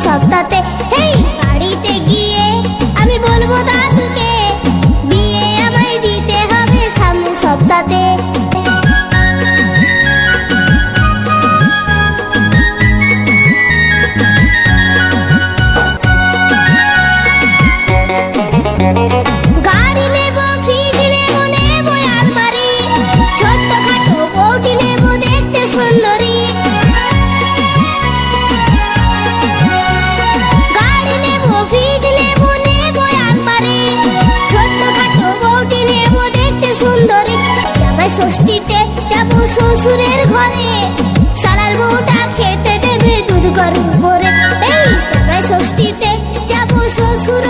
সপ্তাহে হেই বাড়িতে গিয়ে আমি বলবো দাদুকে বিয়ে আমায় দিতে হবে সামনের সপ্তাহে। গাড়ি নেব, ফ্রিজ নেব, নেব আলমারি, ছোট্টখাটো বউটি নেব দেখতে সুন্দরী। ফ্রিজ নেব, নেব আলমারি, ছোট্টখাটো বউটি নেব দেখতে সুন্দরী। জামাই ষষ্ঠীতে যাবো শ্বশুরের ঘরে, শালার বউটা খেতে দেবে দুধ গরম করে। এই জামাই ষষ্ঠীতে যাবো শ্বশুর